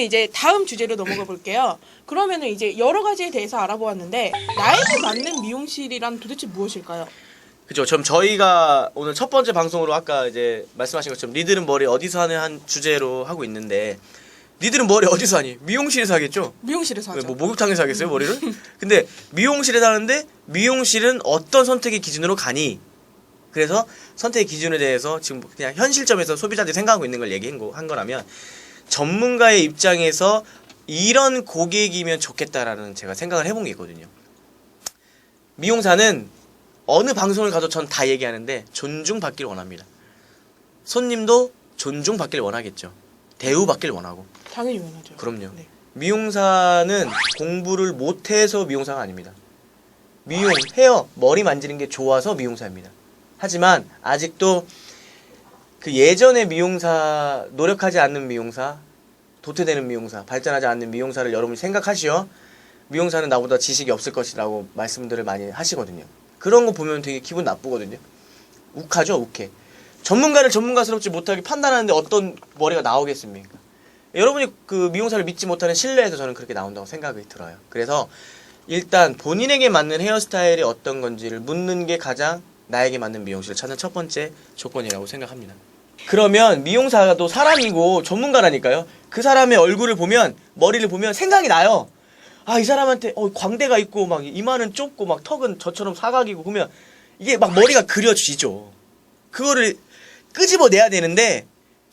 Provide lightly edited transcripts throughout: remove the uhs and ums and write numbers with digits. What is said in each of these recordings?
그러면은 이제 다음 주제로 넘어가 볼게요. 그러면은 이제 여러 가지에 대해서 알아보았는데 나에게 맞는 미용실이란 도대체 무엇일까요? 그죠. 저희가 오늘 첫 번째 방송으로 아까 이제 말씀하신 것처럼 니들은 머리 어디서 하는 한 주제로 하고 있는데 니들은 머리 어디서 하니? 미용실에서 하겠죠? 미용실에서 하죠. 뭐 목욕탕에서 하겠어요 머리를? 근데 미용실에서 하는데 미용실은 어떤 선택의 기준으로 가니? 그래서 선택의 기준에 대해서 지금 그냥 현실점에서 소비자들이 생각하고 있는 걸 얘기한 거라면 전문가의 입장에서 이런 고객이면 좋겠다라는 제가 생각을 해본 게 있거든요. 미용사는 어느 방송을 가도 전 다 얘기하는데 존중받길 원합니다. 손님도 존중받길 원하겠죠. 대우받길 원하고. 당연히 원하죠. 그럼요. 네. 미용사는 공부를 못해서 미용사가 아닙니다. 미용, 헤어, 머리 만지는 게 좋아서 미용사입니다. 하지만 아직도 그 예전의 미용사, 노력하지 않는 미용사, 도태되는 미용사, 발전하지 않는 미용사를 여러분이 생각하시오. 미용사는 나보다 지식이 없을 것이라고 말씀들을 많이 하시거든요. 그런 거 보면 되게 기분 나쁘거든요. 욱하죠, 욱해. 전문가를 전문가스럽지 못하게 판단하는데 어떤 머리가 나오겠습니까? 여러분이 그 미용사를 믿지 못하는 신뢰에서 저는 그렇게 나온다고 생각이 들어요. 그래서 일단 본인에게 맞는 헤어스타일이 어떤 건지를 묻는 게 가장 나에게 맞는 미용실을 찾는 첫 번째 조건이라고 생각합니다. 그러면 미용사도 사람이고 전문가라니까요. 그 사람의 얼굴을 보면, 머리를 보면 생각이 나요. 아, 이 사람한테 광대가 있고 막 이마는 좁고 막 턱은 저처럼 사각이고 보면 이게 막 머리가 그려지죠. 그거를 끄집어내야 되는데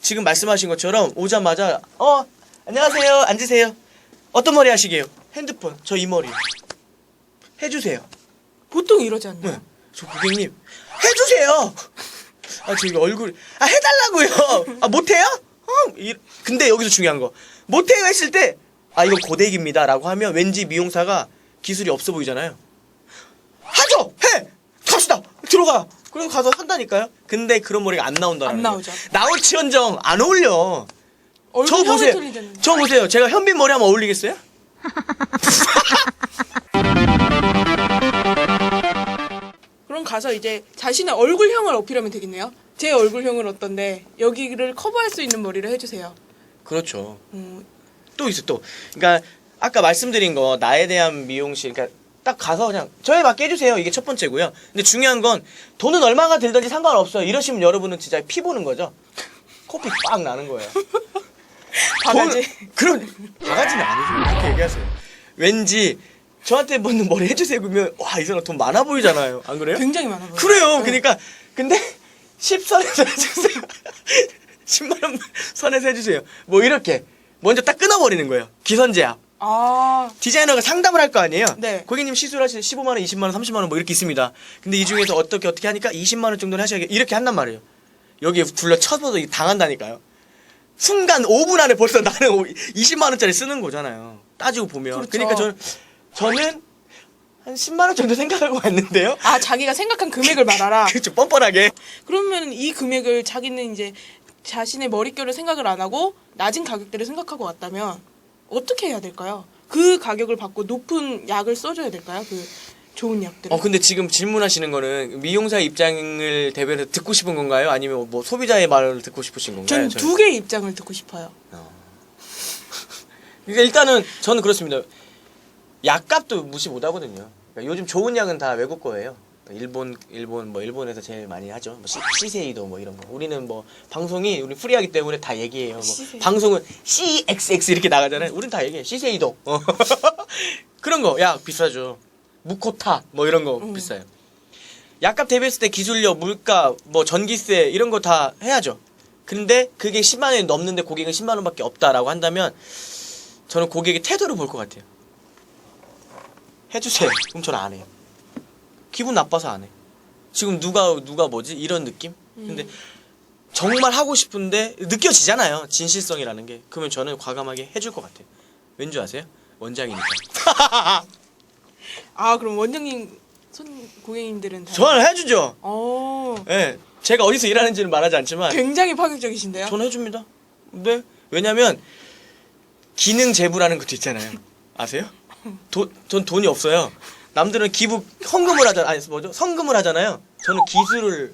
지금 말씀하신 것처럼 오자마자 안녕하세요. 앉으세요. 어떤 머리 하시게요? 핸드폰. 저 이 머리. 해주세요. 보통 이러지 않나요? 네. 저 고객님 해주세요. 아, 저 이거 얼굴 해달라고요. 아, 못해요? 근데 여기서 중요한 거 못해요 했을 때 이거 고데기입니다 라고 하면 왠지 미용사가 기술이 없어 보이잖아요. 하죠! 해! 갑시다! 들어가! 그리고 가서 한다니까요. 근데 그런 머리가 안 나온다는 안 나오죠. 나올지언정 안 어울려. 저 얼굴 보세요. 형이 틀리잖아요. 저 보세요. 제가 현빈 머리 하면 어울리겠어요? 그럼 가서 이제 자신의 얼굴형을 어필하면 되겠네요. 제 얼굴형은 어떤데 여기를 커버할 수 있는 머리를 해주세요. 그렇죠. 또 있어 또. 그러니까 아까 말씀드린 거 나에 대한 미용실. 그러니까 딱 가서 그냥 저에 맞게 해주세요. 이게 첫 번째고요. 근데 중요한 건 돈은 얼마가 들든지 상관없어요. 이러시면 여러분은 진짜 피 보는 거죠. 코피 빡 나는 거예요. 바가지. 그런 바가지는 아니죠. 그렇게 얘기하세요. 왠지 저한테 묻는 머리 해주세요. 그러면 와, 이 사람 돈 많아 보이잖아요. 안 그래요? 굉장히 많아 보여요. 그래요. 네. 그러니까 근데 10선에서 해주세요. 10만 원 선에서 해주세요. 뭐 이렇게 먼저 딱 끊어버리는 거예요. 기선제압. 아, 디자이너가 상담을 할 거 아니에요? 네. 고객님 시술하실 15만 원, 20만 원, 30만 원 뭐 이렇게 있습니다. 근데 이 중에서 어떻게 하니까 20만 원 정도는 하셔야겠 이렇게 한단 말이에요. 여기에 둘러 쳐서도 당한다니까요. 순간 5분 안에 벌써 나는 20만 원짜리 쓰는 거잖아요. 따지고 보면. 그렇죠. 그러니까 저는 한 10만 원 정도 생각하고 왔는데요. 아, 자기가 생각한 금액을 말하라. 그렇죠. 뻔뻔하게. 그러면 이 금액을 자기는 이제 자신의 머릿결을 생각을 안 하고 낮은 가격대를 생각하고 왔다면 어떻게 해야 될까요? 그 가격을 받고 높은 약을 써줘야 될까요? 그 좋은 약들을. 근데 지금 질문하시는 거는 미용사 입장을 대변해서 듣고 싶은 건가요? 아니면 뭐 소비자의 말을 듣고 싶으신 건가요? 전 두 개의 입장을 듣고 싶어요. 그러니까 일단은 저는 그렇습니다. 약값도 무시 못 하거든요. 그러니까 요즘 좋은 약은 다 외국 거예요. 일본에서 제일 많이 하죠. 뭐 시세이도 뭐 이런 거. 우리는 뭐 방송이 우리 프리하기 때문에 다 얘기해요. 뭐 방송은 CXX 이렇게 나가잖아요. 우린 다 얘기해. 시세이도. 그런 거 약 비싸죠. 무코타 뭐 이런 거 비싸요. 약값 대비했을 때 기술력, 물가, 뭐 전기세 이런 거 다 해야죠. 근데 그게 10만 원이 넘는데 고객은 10만 원밖에 없다라고 한다면 저는 고객의 태도를 볼 것 같아요. 해주세요. 그럼 저는 안 해요. 기분 나빠서 안 해. 지금 누가 뭐지? 이런 느낌? 근데 정말 하고 싶은데 느껴지잖아요. 진실성이라는 게. 그러면 저는 과감하게 해줄 것 같아요. 왠지 아세요? 원장이니까. 아, 그럼 원장님 고객님들은 다. 저는 해주죠. 예. 제가 어디서 일하는지는 말하지 않지만 굉장히 파격적이신데요? 저는 해줍니다. 네. 왜냐면 기능 제부라는 것도 있잖아요. 아세요? 전 돈이 없어요. 남들은 헌금을 하잖아요. 아니, 뭐죠? 성금을 하잖아요. 저는 기술을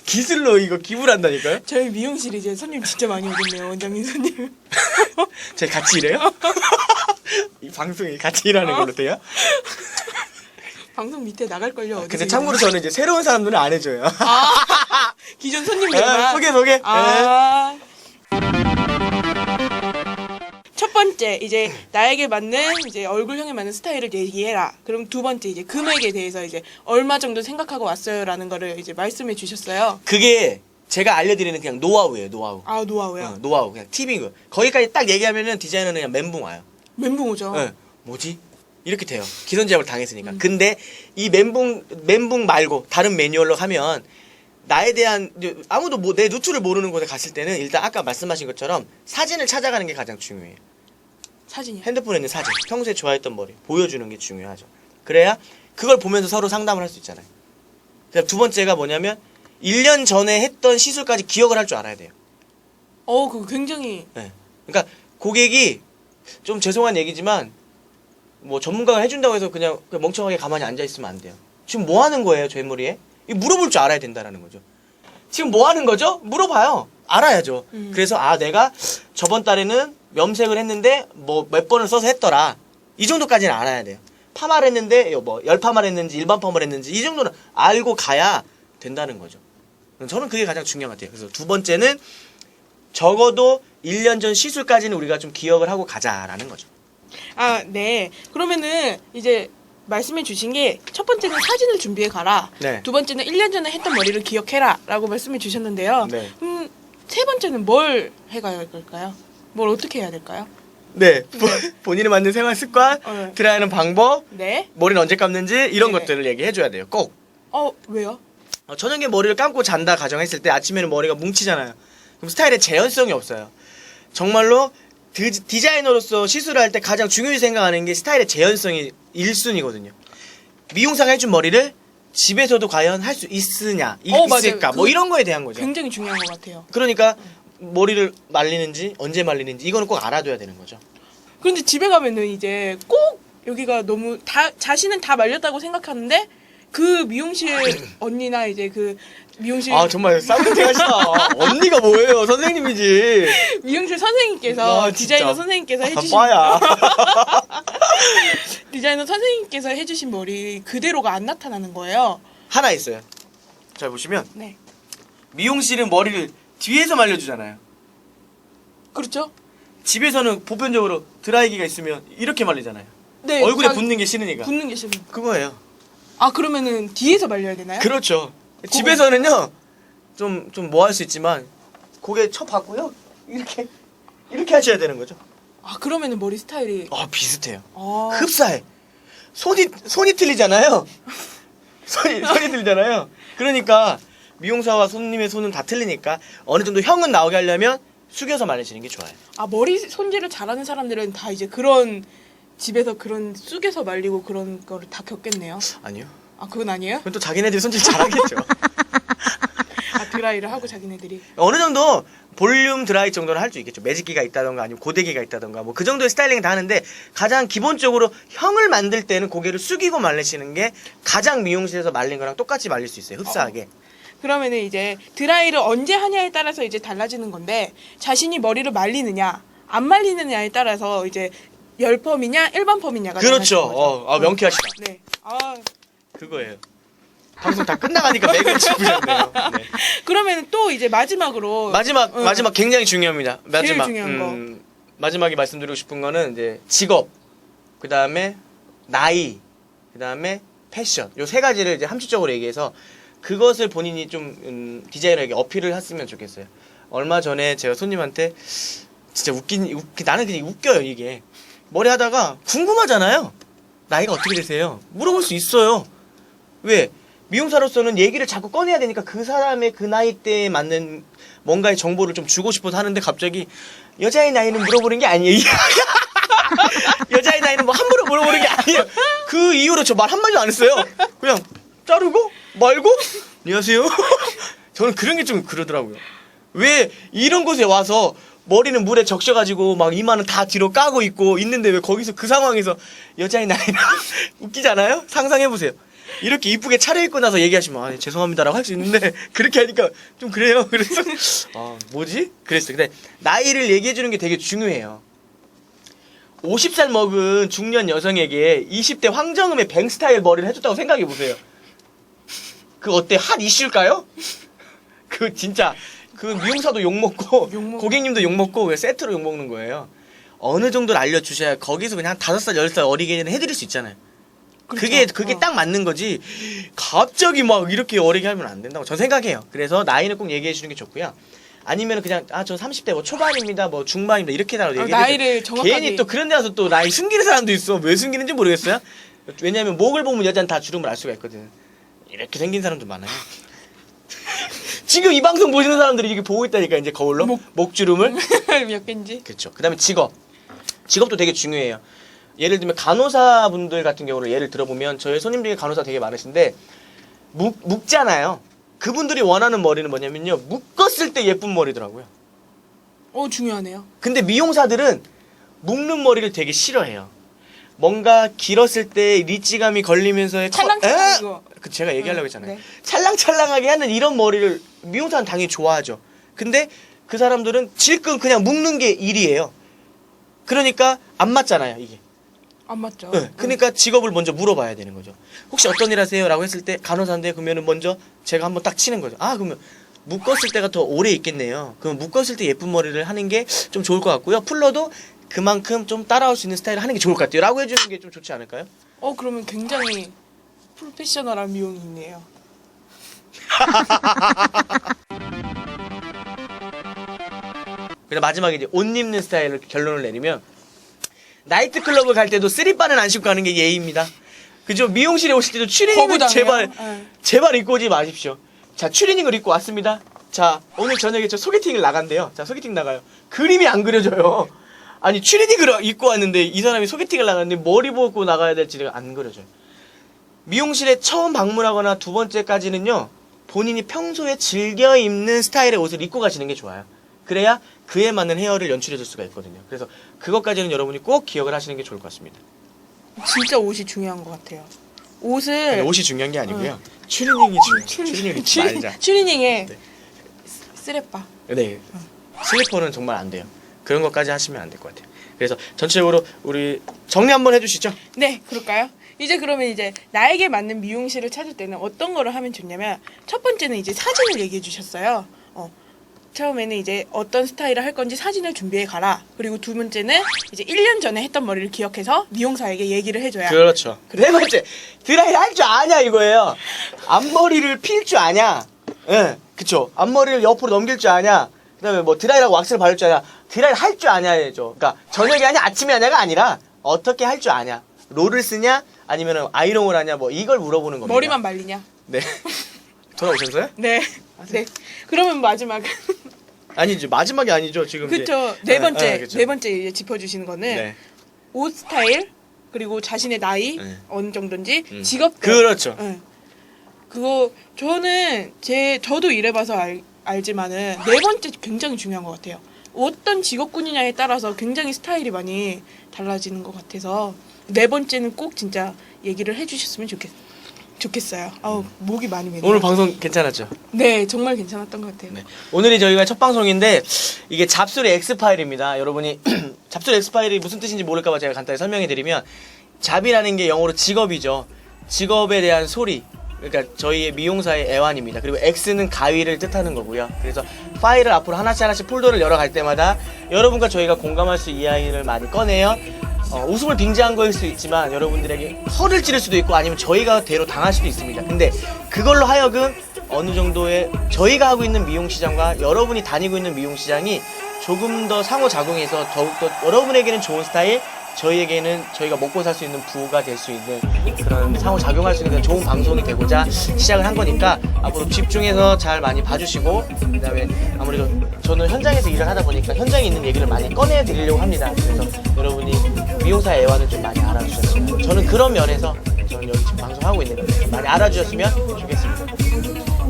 기술로 이거 기부를 한다니까요? 저희 미용실 이제 손님 진짜 많이 오겠네요, 원장님 손님. 저희 같이 일해요? 이 방송이 같이 일하는 걸로 돼요? 방송 밑에 나갈걸요. 어디서 근데 일하나? 참고로 저는 이제 새로운 사람들은 안 해줘요. 기존 손님들만. 소개. 아. 첫 번째 이제 나에게 맞는 이제 얼굴형에 맞는 스타일을 얘기해라. 그럼 두 번째 이제 금액에 대해서 이제 얼마 정도 생각하고 왔어요라는 거를 이제 말씀해 주셨어요. 그게 제가 알려드리는 그냥 노하우예요, 노하우. 아 노하우요. 어, 노하우 그냥 팁인 거. 거기까지 딱 얘기하면은 디자이너는 그냥 멘붕 와요. 멘붕 오죠. 예, 뭐지? 이렇게 돼요. 기선제압을 당했으니까. 근데 이 멘붕 말고 다른 매뉴얼로 하면 나에 대한 아무도 내 누추를 모르는 곳에 갔을 때는 일단 아까 말씀하신 것처럼 사진을 찾아가는 게 가장 중요해요. 사진이요. 핸드폰에 있는 사진, 평소에 좋아했던 머리 보여주는 게 중요하죠. 그래야 그걸 보면서 서로 상담을 할 수 있잖아요. 그다음 두 번째가 뭐냐면 1년 전에 했던 시술까지 기억을 할 줄 알아야 돼요. 그거 굉장히 네. 그러니까 고객이 좀 죄송한 얘기지만 뭐 전문가가 해준다고 해서 그냥 멍청하게 가만히 앉아 있으면 안 돼요. 지금 뭐 하는 거예요, 제 머리에? 이거 물어볼 줄 알아야 된다라는 거죠. 지금 뭐 하는 거죠? 물어봐요. 알아야죠. 그래서 내가 저번 달에는 염색을 했는데 뭐 몇 번을 써서 했더라. 이 정도까지는 알아야 돼요. 파마를 했는데 뭐 열파마를 했는지 일반 파마를 했는지 이 정도는 알고 가야 된다는 거죠. 저는 그게 가장 중요한 것 같아요. 그래서 두 번째는 적어도 1년 전 시술까지는 우리가 좀 기억을 하고 가자라는 거죠. 네. 그러면은 이제 말씀해 주신 게 첫 번째는 사진을 준비해 가라. 네. 두 번째는 1년 전에 했던 머리를 기억해라. 라고 말씀해 주셨는데요. 네. 세 번째는 뭘 해가야 할까요? 뭘 어떻게 해야 될까요? 네. 본인이 맞는 생활 습관, 드라이하는 방법, 네. 머리는 언제 감는지 이런 네. 것들을 얘기해줘야 돼요. 꼭. 왜요? 저녁에 머리를 감고 잔다 가정했을 때 아침에는 머리가 뭉치잖아요. 그럼 스타일에 재현성이 없어요. 정말로 디자이너로서 시술을 할 때 가장 중요히 생각하는 게 스타일의 재현성이 1순위거든요. 미용사가 해준 머리를 집에서도 과연 할 수 있으냐, 있을까, 뭐 이런 거에 대한 거죠. 굉장히 중요한 것 같아요. 그러니까 머리를 말리는지 언제 말리는지 이거는 꼭 알아둬야 되는 거죠. 그런데 집에 가면은 이제 꼭 여기가 너무 자신은 다 말렸다고 생각하는데 그 미용실 언니나 이제 그 미용실 정말 쌍둥이하시다. 언니가 뭐예요? 선생님이지. 미용실 선생님께서 진짜. 디자이너 선생님께서 해주신 빠야. 디자이너 선생님께서 해주신 머리 그대로가 안 나타나는 거예요. 하나 있어요. 잘 보시면 네. 미용실은 머리를 뒤에서 말려주잖아요. 그렇죠? 집에서는 보편적으로 드라이기가 있으면 이렇게 말리잖아요. 네. 얼굴에 붙는 게 싫으니까. 붙는 게 싫은. 그거예요. 그러면은 뒤에서 말려야 되나요? 그렇죠. 집에서는요 좀 뭐 할 수 있지만 고개 쳐받고요 이렇게 하셔야 되는 거죠. 그러면은 머리 스타일이 비슷해요. 아. 흡사해. 손이 틀리잖아요. 손이 틀리잖아요. 그러니까 미용사와 손님의 손은 다 틀리니까 어느 정도 형은 나오게 하려면 숙여서 말리시는 게 좋아요. 머리 손질을 잘하는 사람들은 다 이제 그런 집에서 그런 쑥에서 말리고 그런 거를 다 겪겠네요. 아니요. 그건 아니에요? 그건 또 자기네들이 손질 잘하겠죠. 드라이를 하고 자기네들이. 어느 정도 볼륨 드라이 정도는 할 수 있겠죠. 매직기가 있다던가 아니면 고데기가 있다던가 뭐 그 정도의 스타일링 다 하는데 가장 기본적으로 형을 만들 때는 고개를 숙이고 말리시는 게 가장 미용실에서 말린 거랑 똑같이 말릴 수 있어요. 흡사하게. 그러면은 이제 드라이를 언제 하냐에 따라서 이제 달라지는 건데 자신이 머리를 말리느냐 안 말리느냐에 따라서 이제 열펌이냐 일반 펌이냐가 그렇죠. 달라지는 거죠. 명쾌하시다. 네. 그거예요. 방송 다 끝나가니까 맥을 짚으셨네요. 네. 그러면 또 이제 마지막으로 마지막 굉장히 중요합니다. 마지막. 중요한 거. 마지막에 말씀드리고 싶은 거는 이제 직업, 그 다음에 나이, 그 다음에 패션. 요 세 가지를 이제 함축적으로 얘기해서 그것을 본인이 좀 디자이너에게 어필을 했으면 좋겠어요. 얼마 전에 제가 손님한테 진짜 나는 그냥 웃겨요 이게. 머리 하다가 궁금하잖아요. 나이가 어떻게 되세요? 물어볼 수 있어요. 왜? 미용사로서는 얘기를 자꾸 꺼내야 되니까 그 사람의 그 나이대에 맞는 뭔가의 정보를 좀 주고 싶어서 하는데 갑자기 여자의 나이는 물어보는 게 아니에요. 여자의 나이는 뭐 함부로 물어보는 게 아니에요. 그 이후로 저 말 한마디도 안 했어요. 그냥 자르고 말고 안녕하세요. 저는 그런 게 좀 그러더라고요. 왜 이런 곳에 와서 머리는 물에 적셔가지고 막 이마는 다 뒤로 까고 있고 있는데 왜 거기서 그 상황에서 여자의 나이는 웃기잖아요? 상상해보세요. 이렇게 이쁘게 차려입고 나서 얘기하시면 아, 죄송합니다라고 할 수 있는데 그렇게 하니까 좀 그래요. 그래서 뭐지? 그랬어요. 근데 나이를 얘기해 주는 게 되게 중요해요. 50살 먹은 중년 여성에게 20대 황정음의 뱅 스타일 머리를 해줬다고 생각해 보세요. 그 어때? 핫 이슈일까요? 그 진짜 그 미용사도 욕먹고 고객님도 욕먹고 세트로 욕먹는 거예요. 어느 정도를 알려주셔야 거기서 그냥 한 5살 10살 어리게는 해드릴 수 있잖아요. 그렇죠. 그게 딱 맞는 거지. 갑자기 막 이렇게 어리게 하면 안 된다고 전 생각해요. 그래서 나이는 꼭 얘기해 주는 게 좋고요. 아니면 그냥 전 30대 뭐 초반입니다, 뭐 중반입니다 이렇게 달라고 얘기해. 나이를 정확하게. 괜히 또 그런 데서 또 나이 숨기는 사람도 있어. 왜 숨기는지 모르겠어요. 왜냐하면 목을 보면 여자는 다 주름을 알 수가 있거든. 이렇게 생긴 사람도 많아요. 지금 이 방송 보시는 사람들이 이렇게 보고 있다니까 이제 거울로 목주름을. 몇 개인지. 그렇죠. 그다음에 직업도 되게 중요해요. 예를 들면 간호사분들 같은 경우를 예를 들어보면 저희 손님 중에 간호사 되게 많으신데 묶잖아요. 그분들이 원하는 머리는 뭐냐면요, 묶었을 때 예쁜 머리더라고요. 중요하네요. 근데 미용사들은 묶는 머리를 되게 싫어해요. 뭔가 길었을 때 리치감이 걸리면서의 찰랑찰랑 이거. 제가 얘기하려고 했잖아요. 네. 찰랑찰랑하게 하는 이런 머리를 미용사는 당연히 좋아하죠. 근데 그 사람들은 질끈 그냥 묶는 게 일이에요. 그러니까 안 맞잖아요, 이게. 안 맞죠. 네. 그러니까 직업을 먼저 물어봐야 되는 거죠. 혹시 어떤 일 하세요? 라고 했을 때 간호사인데 그러면은 먼저 제가 한번 딱 치는 거죠. 그러면 묶었을 때가 더 오래 있겠네요. 그럼 묶었을 때 예쁜 머리를 하는 게 좀 좋을 것 같고요. 풀러도 그만큼 좀 따라올 수 있는 스타일을 하는 게 좋을 것 같아요. 라고 해주는 게 좀 좋지 않을까요? 그러면 굉장히 프로페셔널한 미용이 있네요. 그래서 마지막에 이제 옷 입는 스타일을 결론을 내리면 나이트클럽을 갈 때도 쓰리바는 안 신고 가는 게 예의입니다. 그죠? 미용실에 오실 때도 추리닝을 제발 입고 오지 마십시오. 자, 추리닝을 입고 왔습니다. 자, 오늘 저녁에 저 소개팅을 나간대요. 자, 소개팅 나가요. 그림이 안 그려져요. 아니, 추리닝을 입고 왔는데 이 사람이 소개팅을 나갔는데 머리 벗고 나가야 될지가 안 그려져요. 미용실에 처음 방문하거나 두 번째까지는요, 본인이 평소에 즐겨 입는 스타일의 옷을 입고 가시는 게 좋아요. 그래야 그에 맞는 헤어를 연출해 줄 수가 있거든요. 그래서 그것까지는 여러분이 꼭 기억을 하시는 게 좋을 것 같습니다. 진짜 옷이 중요한 것 같아요. 아니, 옷이 중요한 게 아니고요. 추리닝이 중요해요. 추리닝을 잊지 말자. 추리닝에 네. 쓰레빠. 네. 슬리퍼는 정말 안 돼요. 그런 것까지 하시면 안 될 것 같아요. 그래서 전체적으로 우리 정리 한번 해주시죠. 네, 그럴까요? 그러면 나에게 맞는 미용실을 찾을 때는 어떤 거를 하면 좋냐면, 첫 번째는 사진을 얘기해 주셨어요. 처음에는 어떤 스타일을 할 건지 사진을 준비해 가라. 그리고 두 번째는 1년 전에 했던 머리를 기억해서 미용사에게 얘기를 해줘야. 그렇죠. 네 번째, 드라이 할 줄 아냐 이거예요. 앞머리를 필 줄 아냐. 예, 그쵸. 앞머리를 옆으로 넘길 줄 아냐. 그다음에 뭐 드라이라고 왁스를 바를 줄 아냐. 드라이 할 줄 아냐죠. 그러니까 저녁에 하냐 아침에 하냐가 아니라 어떻게 할 줄 아냐. 롤을 쓰냐 아니면 아이롱을 하냐 뭐 이걸 물어보는 겁니다. 머리만 말리냐. 네. 돌아오셨어요? 네. 네. 그러면 마지막. 아니죠. 마지막이 아니죠. 지금 그렇죠. 이제. 네 번째 짚어주시는 거는 네. 옷 스타일, 그리고 자신의 나이 어느 정도인지, 직업도. 그렇죠. 네. 그거 저도 일해봐서 알지만은 네 번째 굉장히 중요한 것 같아요. 어떤 직업군이냐에 따라서 굉장히 스타일이 많이 달라지는 것 같아서 네 번째는 꼭 진짜 얘기를 해주셨으면 좋겠어요. 목이 많이 메네요. 오늘 방송 괜찮았죠? 네, 정말 괜찮았던 것 같아요. 네. 오늘이 저희가 첫 방송인데 이게 잡소리 X파일입니다. 여러분이 잡소리 X파일이 무슨 뜻인지 모를까봐 제가 간단히 설명해드리면, 잡이라는 게 영어로 직업이죠. 직업에 대한 소리, 그러니까 저희의 미용사의 애완입니다. 그리고 X는 가위를 뜻하는 거고요. 그래서 파일을 앞으로 하나씩 폴더를 열어갈 때마다 여러분과 저희가 공감할 수 이야기를 많이 꺼내요. 웃음을 빙자한 거일 수 있지만 여러분들에게 허를 찌를 수도 있고 아니면 저희가 대로 당할 수도 있습니다. 근데 그걸로 하여금 어느 정도의 저희가 하고 있는 미용시장과 여러분이 다니고 있는 미용시장이 조금 더 상호작용해서 더욱더 여러분에게는 좋은 스타일, 저희에게는 저희가 먹고 살 수 있는 부가 될 수 있는 그런 상호작용할 수 있는 좋은 방송이 되고자 시작을 한 거니까 앞으로 집중해서 잘 많이 봐주시고, 그 다음에 아무래도 저는 현장에서 일을 하다 보니까 현장에 있는 얘기를 많이 꺼내드리려고 합니다. 그래서 여러분이 미용사 애완을 좀 많이 알아주셨으면, 저는 그런 면에서 저는 여기 지금 방송하고 있는 건데 많이 알아주셨으면 좋겠습니다.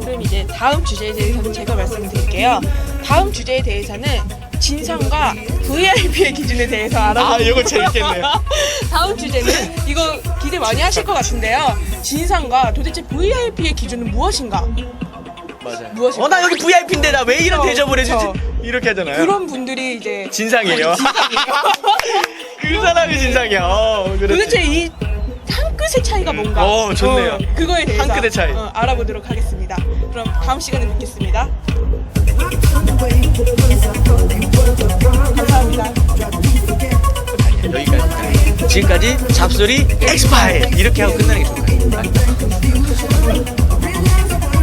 그럼 다음 주제에 대해서는 제가 말씀을 드릴게요. 다음 주제에 대해서는 진상과 VIP의 기준에 대해서 알아보고 이거 재밌겠네요. 다음 주제는 이거 기대 많이 하실 것 같은데요. 진상과 도대체 VIP의 기준은 무엇인가? 맞아요. 무엇일까요? 나 여기 VIP인데 나 왜 이런 그쵸, 대접을 해주지? 그쵸. 이렇게 하잖아요. 그런 분들이 이제 진상이에요. 그 사람이 진상이야. 그렇지. 도대체 이 한 끗의 차이가 뭔가? 좋네요. 그거에 대해서 한 끗의 차이. 알아보도록 하겠습니다. 그럼 다음 시간에 뵙겠습니다. 감사합니다. 여기까지. 지금까지 잡소리 엑스파일 이렇게 하고 끝나는 게 좋을 것 같아요.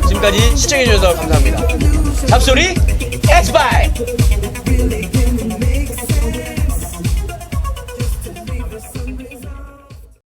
지금까지 시청해주셔서 감사합니다. 잡소리 엑스파일.